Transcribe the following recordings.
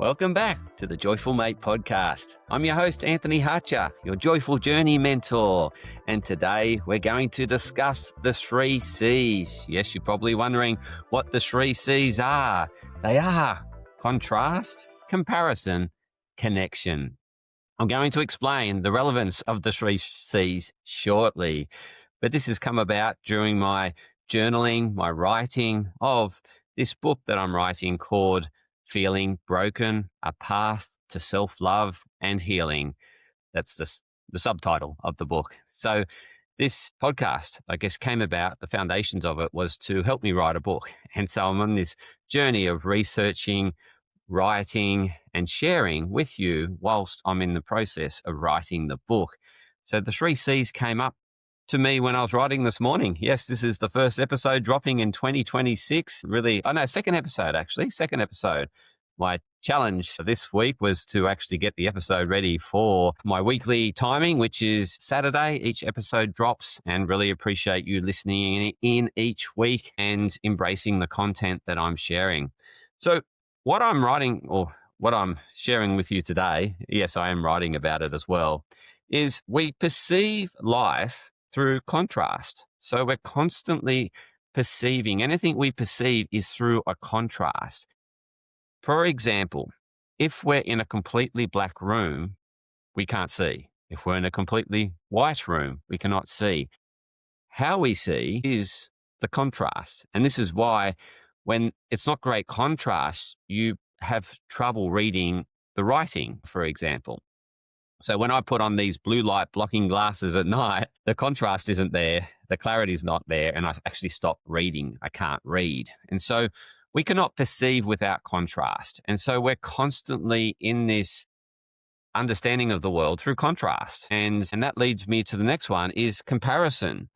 Welcome back to the Joyful Mate podcast. I'm your host, Anthony Hartcher, your Joyful Journey mentor. And today we're going to discuss the 3 C's. Yes, you're probably wondering what the 3 C's are. They are contrast, comparison, connection. I'm going to explain the relevance of the 3 C's shortly, but this has come about during my journaling, my writing of this book that I'm writing called Feeling Broken, A Path to Self-Love and Healing. That's the subtitle of the book. So this podcast, I guess, came about, the foundations of it was to help me write a book. And so I'm on this journey of researching, writing, and sharing with you whilst I'm in the process of writing the book. So the 3 C's came up to me when I was writing this morning. Yes, this is the first episode dropping in 2026. Second episode. My challenge this week was to actually get the episode ready for my weekly timing, which is Saturday. Each episode drops, and really appreciate you listening in each week and embracing the content that I'm sharing. So what I'm writing, or what I'm sharing with you today, yes, I am writing about it as well, is we perceive life through contrast. So we're constantly perceiving. Anything we perceive is through a contrast. For example, if we're in a completely black room, we can't see. If we're in a completely white room, we cannot see. How we see is the contrast. And this is why when it's not great contrast, you have trouble reading the writing, for example. So when I put on these blue light blocking glasses at night, the contrast isn't there, the clarity is not there, and I actually stop reading. I can't read. And so we cannot perceive without contrast. And so we're constantly in this understanding of the world through contrast. And that leads me to the next one is comparison.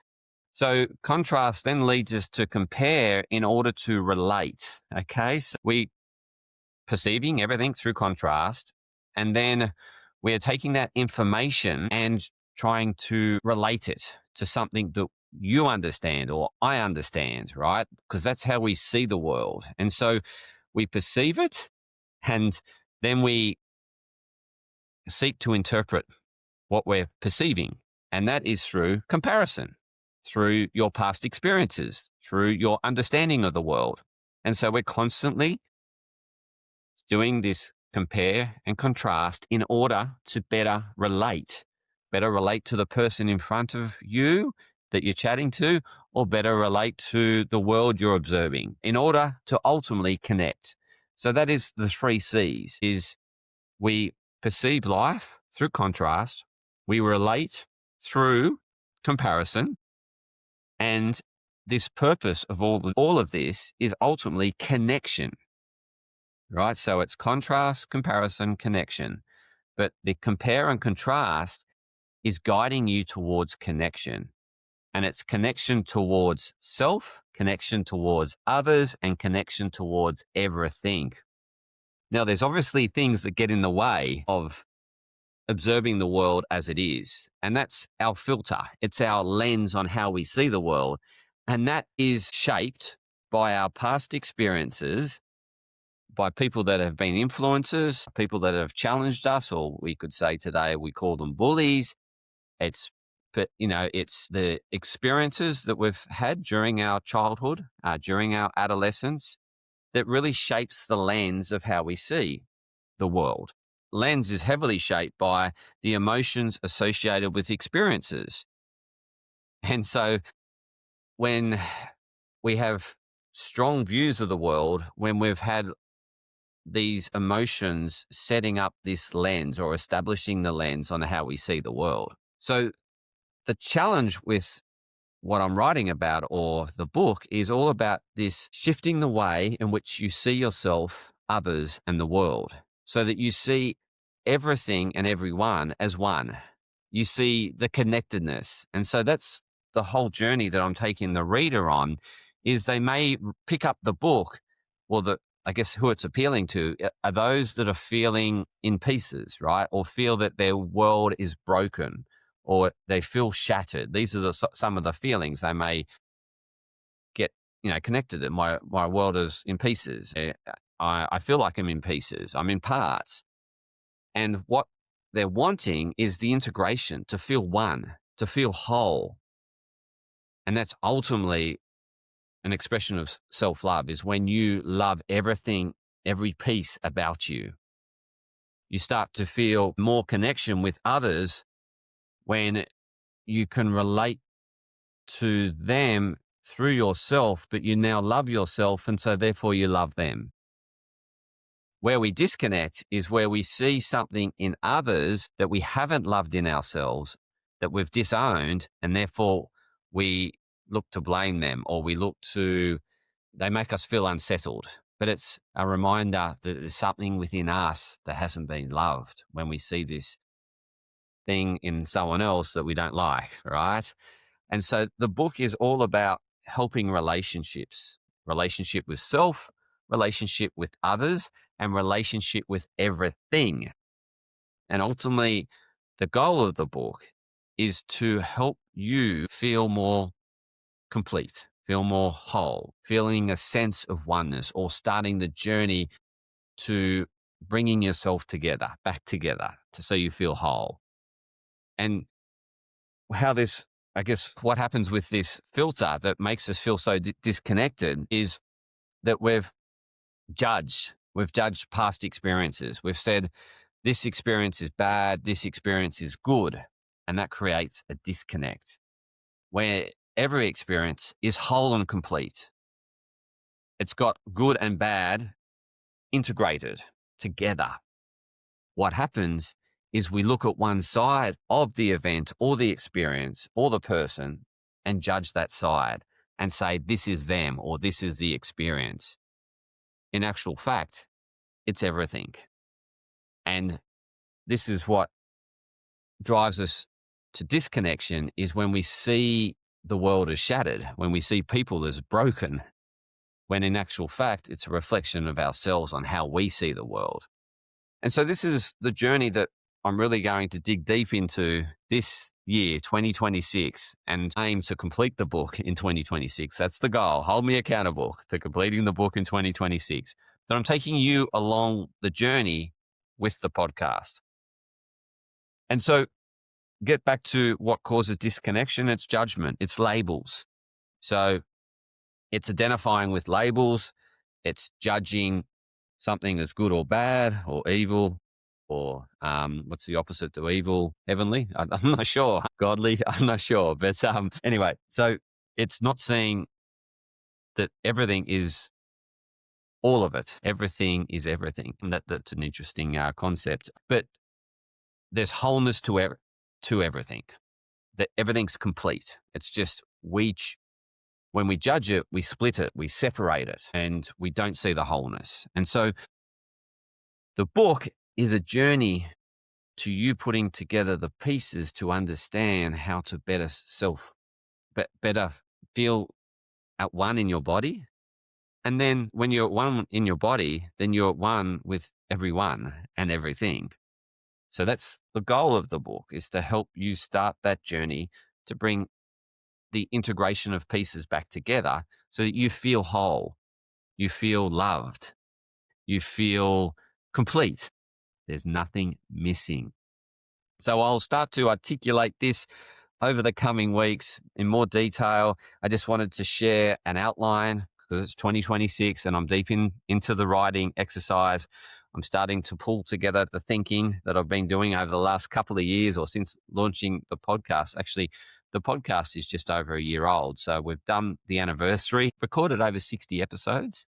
So contrast then leads us to compare in order to relate. Okay. So we perceiving everything through contrast, and then we're taking that information and trying to relate it to something that you understand or I understand, right? Because that's how we see the world. And so we perceive it, and then we seek to interpret what we're perceiving. And that is through comparison, through your past experiences, through your understanding of the world. And so we're constantly doing this compare and contrast in order to better relate to the person in front of you that you're chatting to, or better relate to the world you're observing in order to ultimately connect. So that is the 3 C's, is we perceive life through contrast, we relate through comparison, and this purpose of all of this is ultimately connection. Right? So it's contrast, comparison, connection. But the compare and contrast is guiding you towards connection. And it's connection towards self, connection towards others, and connection towards everything. Now, there's obviously things that get in the way of observing the world as it is. And that's our filter. It's our lens on how we see the world. And that is shaped by our past experiences, by people that have been influencers, people that have challenged us, or we could say today we call them bullies. It's the experiences that we've had during our childhood, during our adolescence, that really shapes the lens of how we see the world. Lens is heavily shaped by the emotions associated with experiences. And so when we have strong views of the world, when we've had these emotions setting up this lens or establishing the lens on how we see the world. So the challenge with what I'm writing about, or the book, is all about this shifting the way in which you see yourself, others, and the world, so that you see everything and everyone as one. You see the connectedness. And so that's the whole journey that I'm taking the reader on, is they may pick up the book, or I guess who it's appealing to are those that are feeling in pieces, right? Or feel that their world is broken, or they feel shattered. These are some of the feelings they may get, connected to. My world is in pieces. I feel like I'm in pieces. I'm in parts. And what they're wanting is the integration, to feel one, to feel whole. And that's ultimately an expression of self-love, is when you love everything, every piece about you. You start to feel more connection with others when you can relate to them through yourself, but you now love yourself, and so therefore you love them. Where we disconnect is where we see something in others that we haven't loved in ourselves, that we've disowned, and therefore we look to blame them, or they make us feel unsettled. But it's a reminder that there's something within us that hasn't been loved when we see this thing in someone else that we don't like, right? And so the book is all about helping relationships, relationship with self, relationship with others, and relationship with everything. And ultimately, the goal of the book is to help you feel more complete, feel more whole, feeling a sense of oneness, or starting the journey to bringing yourself together, back together, so you feel whole. And how this, I guess, what happens with this filter that makes us feel so disconnected is that we've judged past experiences. We've said this experience is bad, this experience is good. And that creates a disconnect where every experience is whole and complete. It's got good and bad integrated together. What happens is we look at one side of the event or the experience or the person and judge that side and say, this is them, or this is the experience. In actual fact, it's everything. And this is what drives us to disconnection, is when we see the world as shattered, when we see people as broken, when in actual fact, it's a reflection of ourselves on how we see the world. And so this is the journey that I'm really going to dig deep into this year, 2026, and aim to complete the book in 2026. That's the goal. Hold me accountable to completing the book in 2026. But I'm taking you along the journey with the podcast. And so get back to what causes disconnection. It's judgment. It's labels. So it's identifying with labels. It's judging something as good or bad or evil, or what's the opposite to evil? Heavenly? I'm not sure. Godly? I'm not sure. But anyway, so it's not seeing that everything is all of it. Everything is everything. And that's an interesting concept. But there's wholeness to everything. That everything's complete. It's just when we judge it, we split it, we separate it, and we don't see the wholeness. And so the book is a journey to you putting together the pieces to understand how to better feel at one in your body. And then when you're at one in your body, then you're at one with everyone and everything. So that's the goal of the book, is to help you start that journey to bring the integration of pieces back together so that you feel whole, you feel loved, you feel complete. There's nothing missing. So I'll start to articulate this over the coming weeks in more detail. I just wanted to share an outline because it's 2026 and I'm deep into the writing exercise. I'm starting to pull together the thinking that I've been doing over the last couple of years, or since launching the podcast. Actually, the podcast is just over a year old. So we've done the anniversary, recorded over 60 episodes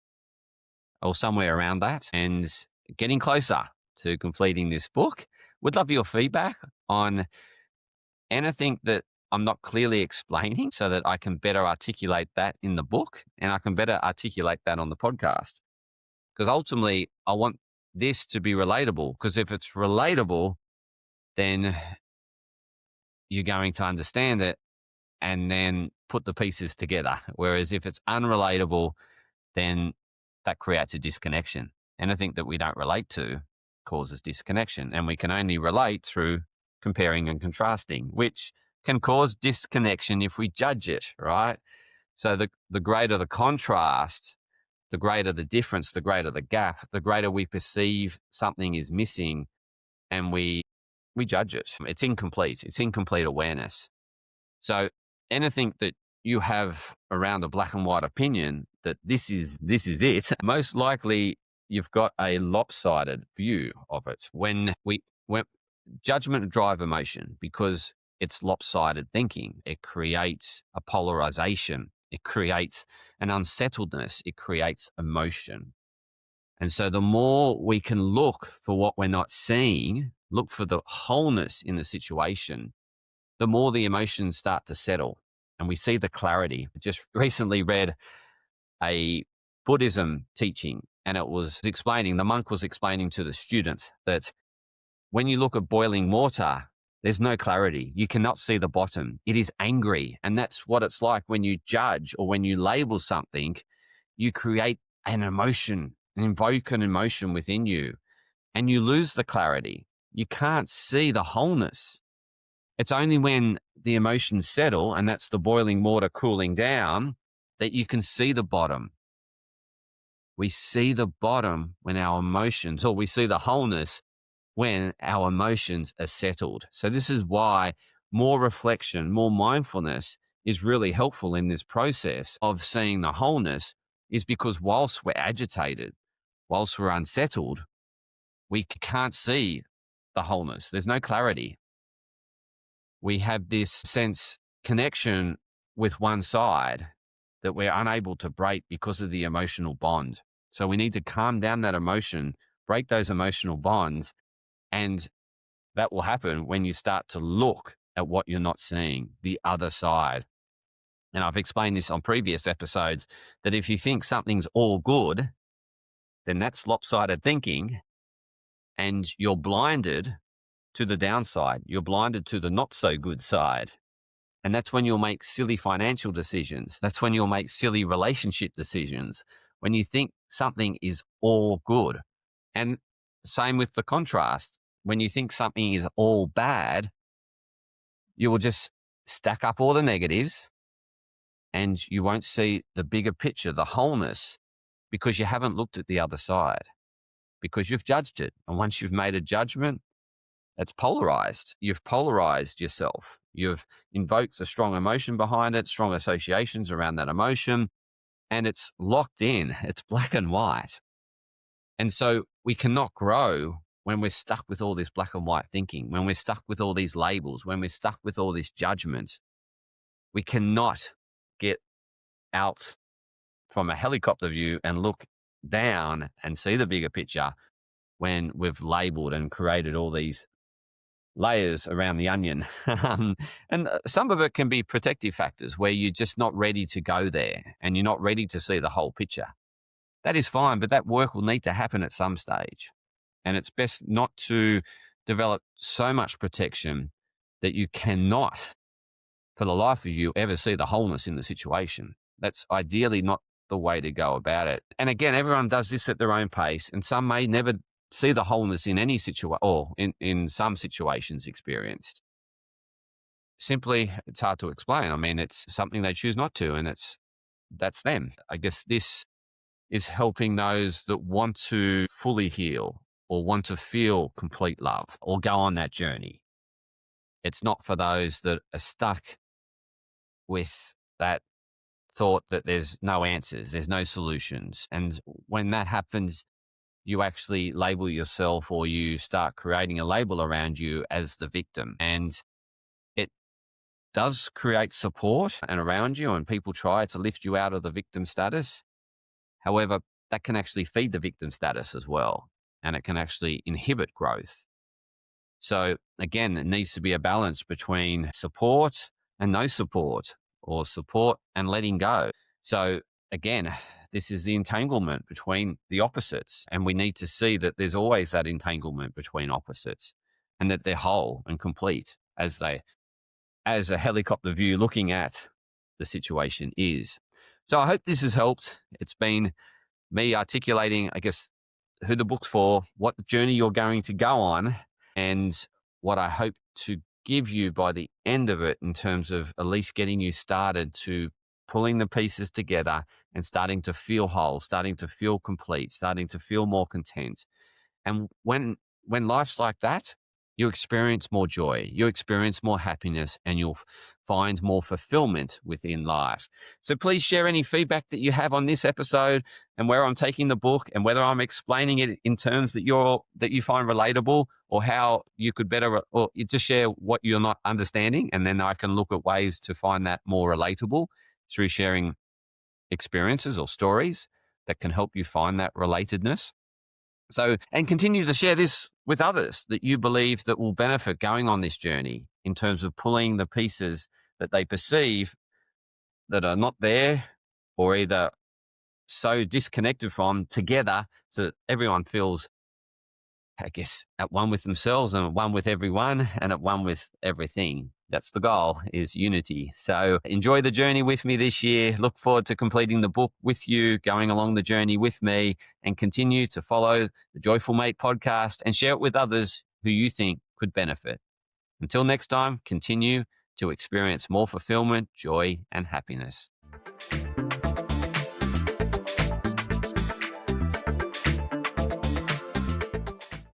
or somewhere around that, and getting closer to completing this book. Would love your feedback on anything that I'm not clearly explaining so that I can better articulate that in the book and I can better articulate that on the podcast. Because ultimately, I want this to be relatable, because if it's relatable, then you're going to understand it and then put the pieces together. Whereas if it's unrelatable, then that creates a disconnection. Anything that we don't relate to causes disconnection, and we can only relate through comparing and contrasting, which can cause disconnection if we judge it, right? So the greater the contrast, the greater the difference, the greater the gap, the greater we perceive something is missing, and we judge it. It's incomplete. It's incomplete awareness. So anything that you have around a black and white opinion that this is it, most likely you've got a lopsided view of it. When judgment drive emotion, because it's lopsided thinking, it creates a polarization, it creates an unsettledness, it creates emotion. And so the more we can look for what we're not seeing, look for the wholeness in the situation, the more the emotions start to settle and we see the clarity. I just recently read a Buddhism teaching, and the monk was explaining to the student that when you look at boiling water, there's no clarity. You cannot see the bottom. It is angry. And that's what it's like when you judge or when you label something. You create an emotion, invoke an emotion within you, and you lose the clarity. You can't see the wholeness. It's only when the emotions settle, and that's the boiling water cooling down, that you can see the bottom. We see the bottom when our emotions, or we see the wholeness when our emotions are settled. So this is why more reflection, more mindfulness is really helpful in this process of seeing the wholeness, is because whilst we're agitated, whilst we're unsettled, we can't see the wholeness. There's no clarity. We have this sense connection with one side that we're unable to break because of the emotional bond. So we need to calm down that emotion, break those emotional bonds, and that will happen when you start to look at what you're not seeing, the other side. And I've explained this on previous episodes, that if you think something's all good, then that's lopsided thinking, and you're blinded to the downside. You're blinded to the not so good side. And that's when you'll make silly financial decisions. That's when you'll make silly relationship decisions, when you think something is all good. And same with the contrast. When you think something is all bad, you will just stack up all the negatives and you won't see the bigger picture, the wholeness, because you haven't looked at the other side, because you've judged it. And once you've made a judgment, it's polarized. You've polarized yourself. You've invoked a strong emotion behind it, strong associations around that emotion, and it's locked in. It's black and white. And so we cannot grow when we're stuck with all this black and white thinking, when we're stuck with all these labels, when we're stuck with all this judgment. We cannot get out from a helicopter view and look down and see the bigger picture when we've labeled and created all these layers around the onion. And some of it can be protective factors where you're just not ready to go there and you're not ready to see the whole picture. That is fine, but that work will need to happen at some stage. And it's best not to develop so much protection that you cannot, for the life of you, ever see the wholeness in the situation. That's ideally not the way to go about it. And again, everyone does this at their own pace, and some may never see the wholeness in any situation, or in some situations experienced. Simply, it's hard to explain. I mean, it's something they choose not to, and that's them. I guess this is helping those that want to fully heal or want to feel complete love or go on that journey. It's not for those that are stuck with that thought that there's no answers, there's no solutions. And when that happens, you actually label yourself, or you start creating a label around you as the victim. And it does create support and around you, and people try to lift you out of the victim status. However, that can actually feed the victim status as well, and it can actually inhibit growth. So again, it needs to be a balance between support and no support, or support and letting go. So again, this is the entanglement between the opposites, and we need to see that there's always that entanglement between opposites, and that they're whole and complete as a helicopter view looking at the situation is. So I hope this has helped. It's been me articulating, I guess, who the book's for, what the journey you're going to go on, and what I hope to give you by the end of it in terms of at least getting you started to pulling the pieces together and starting to feel whole, starting to feel complete, starting to feel more content. And when life's like that, you experience more joy, you experience more happiness, and you'll find more fulfillment within life. So please share any feedback that you have on this episode and where I'm taking the book and whether I'm explaining it in terms that you find relatable, or how you could better, or you just share what you're not understanding. And then I can look at ways to find that more relatable through sharing experiences or stories that can help you find that relatedness. So, and continue to share this with others that you believe that will benefit going on this journey in terms of pulling the pieces that they perceive that are not there, or either so disconnected from, together, so that everyone feels, I guess, at one with themselves and at one with everyone and at one with everything. That's the goal, is unity. So enjoy the journey with me this year. Look forward to completing the book with you, going along the journey with me, and continue to follow the Joyful Mate podcast and share it with others who you think could benefit. Until next time, continue to experience more fulfillment, joy, and happiness.